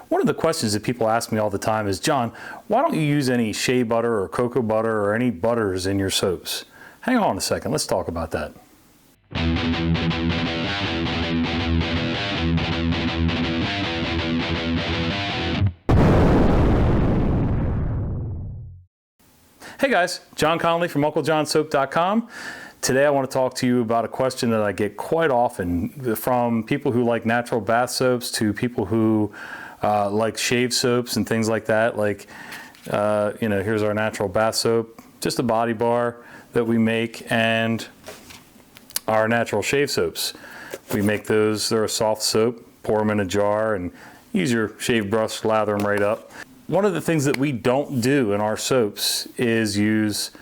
One of the questions that people ask me all the time is, John, why don't you use any shea butter or cocoa butter or any butters in your soaps? Hang on a second, let's talk about that. Hey guys, John Connolly from UncleJohnSoap.com. Today I want to talk to you about a question that I get quite often from people who like natural bath soaps to people who like shave soaps and things like that. Like, here's our natural bath soap, just a body bar that we make, and our natural shave soaps. We make those, they're a soft soap, pour them in a jar and use your shave brush, lather them right up. One of the things that we don't do in our soaps is use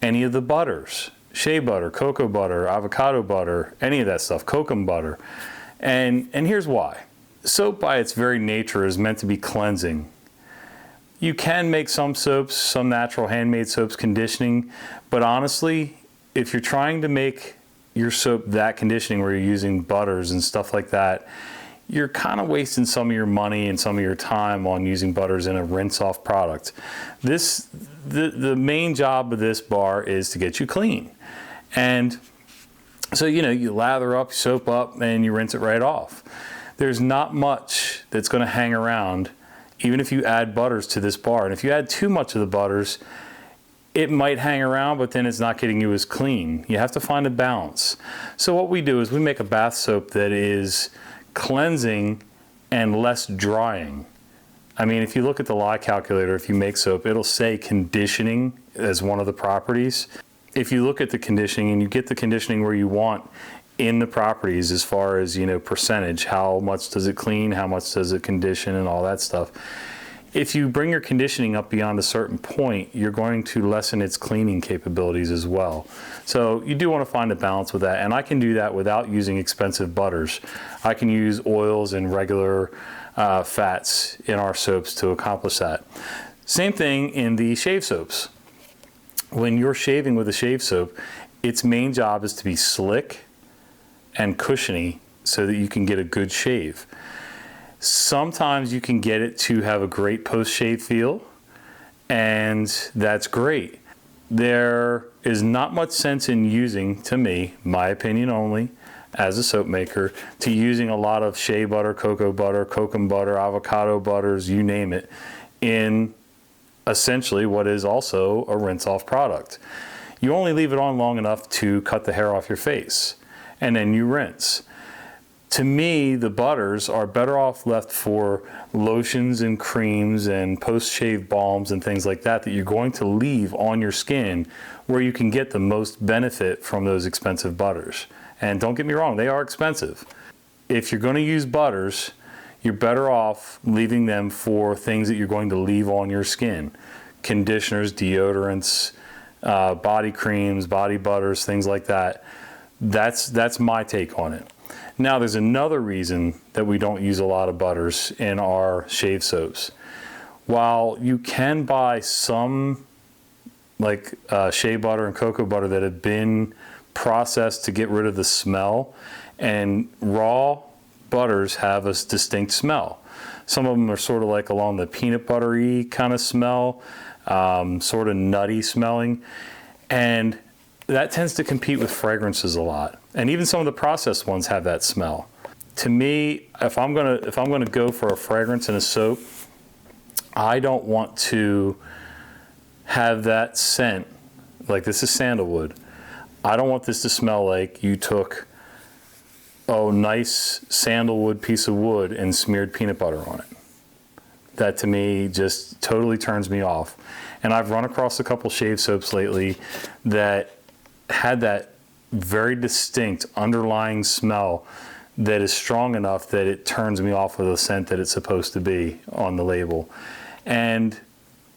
any of the butters. Shea butter, cocoa butter, avocado butter, any of that stuff, kokum butter. And here's why. Soap by its very nature is meant to be cleansing. You can make some soaps, some natural handmade soaps, conditioning, but honestly, if you're trying to make your soap that conditioning where you're using butters and stuff like that, you're kind of wasting some of your money and some of your time on using butters in a rinse-off product. The main job of this bar is to get you clean. And so, you lather up, soap up, and you rinse it right off. There's not much that's going to hang around, even if you add butters to this bar. And if you add too much of the butters, it might hang around, but then it's not getting you as clean. You have to find a balance. So what we do is we make a bath soap that is cleansing and less drying. I mean, if you look at the lye calculator, if you make soap, it'll say conditioning as one of the properties. If you look at the conditioning and you get the conditioning where you want in the properties as far as, percentage, how much does it clean, how much does it condition, and all that stuff. If you bring your conditioning up beyond a certain point, you're going to lessen its cleaning capabilities as well. So you do want to find a balance with that, and I can do that without using expensive butters. I can use oils and regular fats in our soaps to accomplish that. Same thing in the shave soaps. When you're shaving with a shave soap, its main job is to be slick and cushiony so that you can get a good shave. Sometimes you can get it to have a great post-shave feel, and that's great. There is not much sense in using, to me, my opinion only, as a soap maker, to using a lot of shea butter, cocoa butter, kokum butter, avocado butters, you name it, in essentially what is also a rinse-off product. You only leave it on long enough to cut the hair off your face, and then you rinse. To me, the butters are better off left for lotions and creams and post-shave balms and things like that you're going to leave on your skin where you can get the most benefit from those expensive butters. And don't get me wrong, they are expensive. If you're going to use butters, you're better off leaving them for things that you're going to leave on your skin. Conditioners, deodorants, body creams, body butters, things like that. That's my take on it. Now, there's another reason that we don't use a lot of butters in our shave soaps. While you can buy some like shea butter and cocoa butter that have been processed to get rid of the smell, and raw butters have a distinct smell. Some of them are sort of like along the peanut buttery kind of smell, sort of nutty smelling, and that tends to compete with fragrances a lot. And even some of the processed ones have that smell. To me, if I'm gonna go for a fragrance in a soap, I don't want to have that scent, like this is sandalwood. I don't want this to smell like you took a nice sandalwood piece of wood and smeared peanut butter on it. That to me just totally turns me off. And I've run across a couple shave soaps lately that had that very distinct underlying smell that is strong enough that it turns me off of the scent that it's supposed to be on the label. And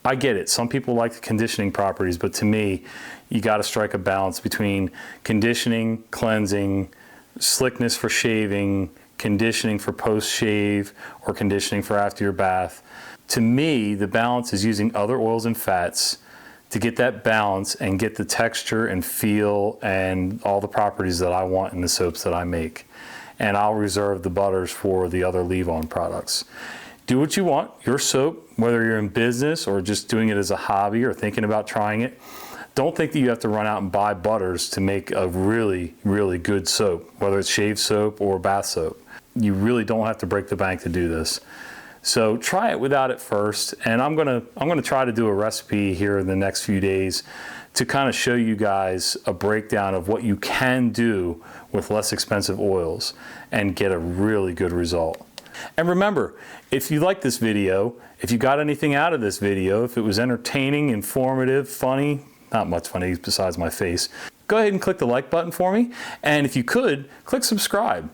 I get it. Some people like the conditioning properties, but to me, you got to strike a balance between conditioning, cleansing, slickness for shaving, conditioning for post-shave, or conditioning for after your bath. To me, the balance is using other oils and fats to get that balance and get the texture and feel and all the properties that I want in the soaps that I make. And I'll reserve the butters for the other leave-on products. Do what you want, your soap, whether you're in business or just doing it as a hobby or thinking about trying it. Don't think that you have to run out and buy butters to make a really, really good soap, whether it's shave soap or bath soap. You really don't have to break the bank to do this. So try it without it first, and I'm gonna try to do a recipe here in the next few days to kind of show you guys a breakdown of what you can do with less expensive oils and get a really good result. And remember, if you like this video, if you got anything out of this video, if it was entertaining, informative, funny, not much funny besides my face, go ahead and click the like button for me. And if you could, click subscribe.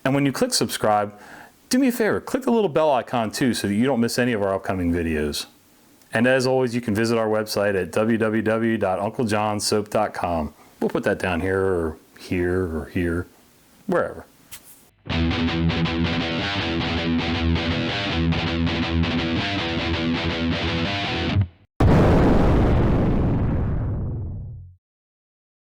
And when you click subscribe, do me a favor, click the little bell icon too so that you don't miss any of our upcoming videos. And as always, you can visit our website at www.unclejohnsoap.com. We'll put that down here or here, wherever.